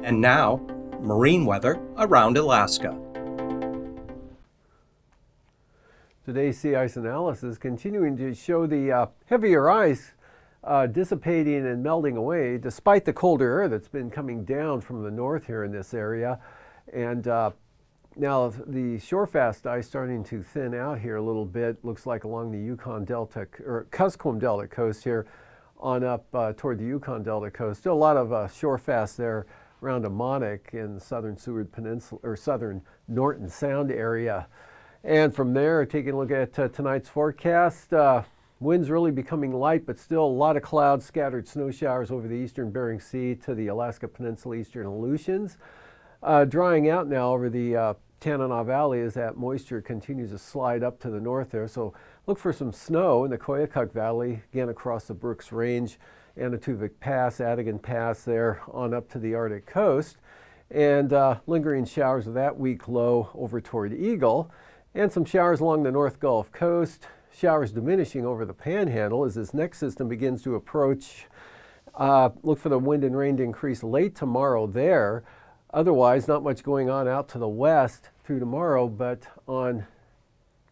And now, marine weather around Alaska. Today's sea ice analysis continuing to show the heavier ice dissipating and melting away despite the colder air that's been coming down from the north here in this area. And now the shorefast ice starting to thin out here a little bit, looks like along the Yukon Delta or Kuskokwim Delta coast here on up toward the Yukon Delta coast. Still a lot of shorefast there around Amonic in the southern Seward Peninsula or southern Norton Sound area. And from there, taking a look at tonight's forecast, winds really becoming light, but still a lot of clouds, scattered snow showers over the eastern Bering Sea to the Alaska Peninsula, eastern Aleutians. Drying out now over the Tanana Valley as that moisture continues to slide up to the north there. So look for some snow in the Koyukuk Valley, again across the Brooks Range, Anatuvik Pass, Adigan Pass there on up to the Arctic coast. And lingering showers of that weak low over toward Eagle. And some showers along the North Gulf Coast, showers diminishing over the Panhandle as this next system begins to approach. Look for the wind and rain to increase late tomorrow there. Otherwise, not much going on out to the west through tomorrow, but on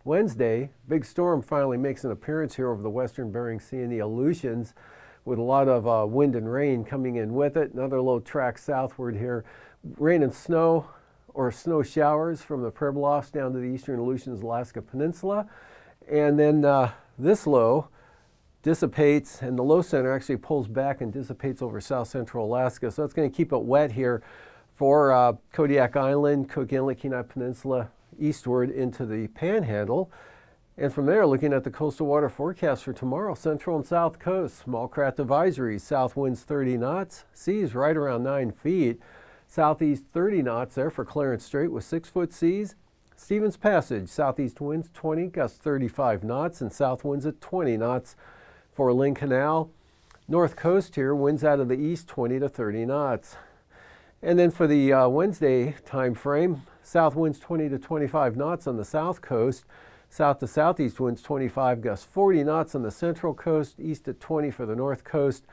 Wednesday, big storm finally makes an appearance here over the western Bering Sea and the Aleutians with a lot of wind and rain coming in with it. Another low track southward here. Rain and snow or snow showers from the Pribilofs down to the eastern Aleutians, Alaska Peninsula. And then this low dissipates, and the low center actually pulls back and dissipates over south central Alaska. So that's going to keep it wet here for Kodiak Island, Cook Inlet, Kenai Peninsula, eastward into the Panhandle. And from there, looking at the coastal water forecast for tomorrow, central and south coast, small craft advisories, south winds 30 knots, seas right around 9 feet. Southeast 30 knots there for Clarence Strait with 6-foot seas. Stevens Passage, southeast winds 20, gusts 35 knots, and south winds at 20 knots for Lynn Canal. North coast here, winds out of the east 20 to 30 knots. And then for the Wednesday time frame, south winds 20 to 25 knots on the south coast. South to southeast winds 25, gusts 40 knots on the central coast, east at 20 for the north coast.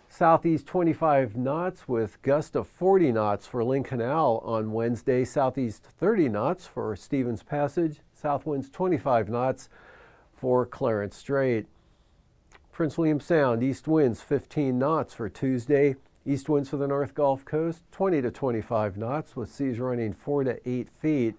Southeast 25 knots with gust of 40 knots for Lynn Canal on Wednesday. Southeast 30 knots for Stevens Passage. South winds 25 knots for Clarence Strait. Prince William Sound, east winds 15 knots for Tuesday. East winds for the North Gulf Coast 20 to 25 knots with seas running 4 to 8 feet.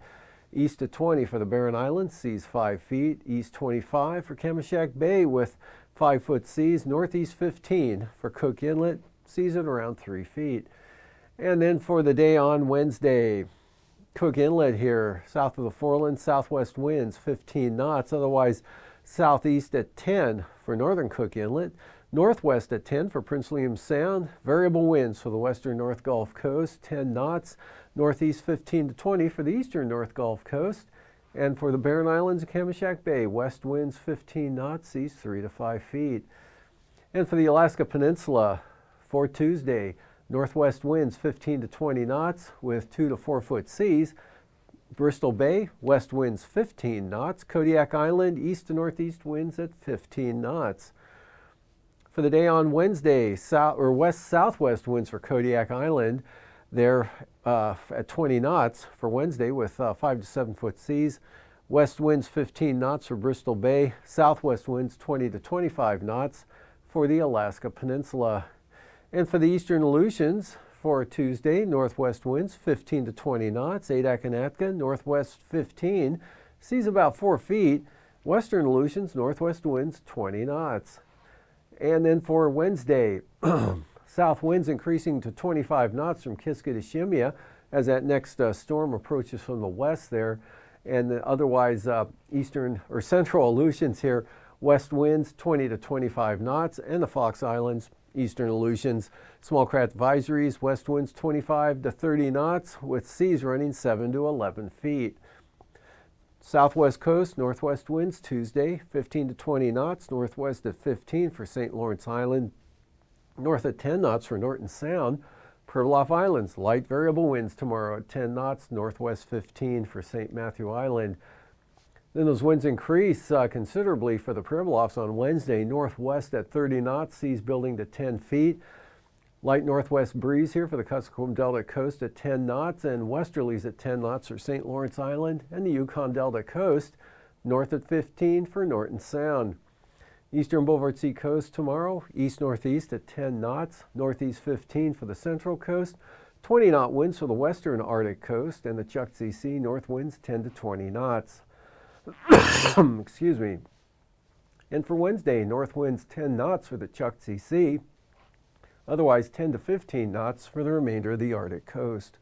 East to 20 for the Barren Islands, seas 5 feet. East 25 for Kamishak Bay with 5-foot seas. Northeast 15 for Cook Inlet, seas at around 3 feet. And then for the day on Wednesday, Cook Inlet here, south of the Foreland, southwest winds 15 knots. Otherwise, southeast at 10 for northern Cook Inlet. Northwest at 10 for Prince William Sound. Variable winds for the western North Gulf Coast, 10 knots. Northeast 15 to 20 for the eastern North Gulf Coast. And for the Barren Islands and Kamishak Bay, west winds 15 knots, seas 3 to 5 feet. And for the Alaska Peninsula for Tuesday, northwest winds 15 to 20 knots with 2 to 4 foot seas. Bristol Bay, west winds 15 knots. Kodiak Island, east to northeast winds at 15 knots. For the day on Wednesday, west-southwest winds for Kodiak Island. They're at 20 knots for Wednesday with 5 to 7 foot seas. West winds 15 knots for Bristol Bay. Southwest winds 20 to 25 knots for the Alaska Peninsula. And for the eastern Aleutians for Tuesday, northwest winds 15 to 20 knots. Adak and Atka, northwest 15. Seas about 4 feet. Western Aleutians, northwest winds 20 knots. And then for Wednesday, south winds increasing to 25 knots from Kiska to Shimia as that next storm approaches from the west there. And otherwise, eastern or central Aleutians here, west winds 20 to 25 knots. And the Fox Islands, eastern Aleutians, small craft advisories, west winds 25 to 30 knots with seas running 7 to 11 feet. Southwest coast, northwest winds Tuesday, 15 to 20 knots, northwest at 15 for St. Lawrence Island, north at 10 knots for Norton Sound. Pribilof Islands, light variable winds tomorrow at 10 knots, northwest 15 for St. Matthew Island. Then those winds increase considerably for the Pribilofs on Wednesday, northwest at 30 knots, seas building to 10 feet. Light northwest breeze here for the Kuskokwim Delta coast at 10 knots and westerlies at 10 knots for St. Lawrence Island and the Yukon Delta coast, north at 15 for Norton Sound. Eastern Boulevard Sea coast tomorrow, east-northeast at 10 knots, northeast 15 for the central coast, 20-knot winds for the western Arctic coast, and the Chukchi Sea north winds 10 to 20 knots. Excuse me. And for Wednesday, north winds 10 knots for the Chukchi Sea, otherwise 10 to 15 knots for the remainder of the Arctic coast.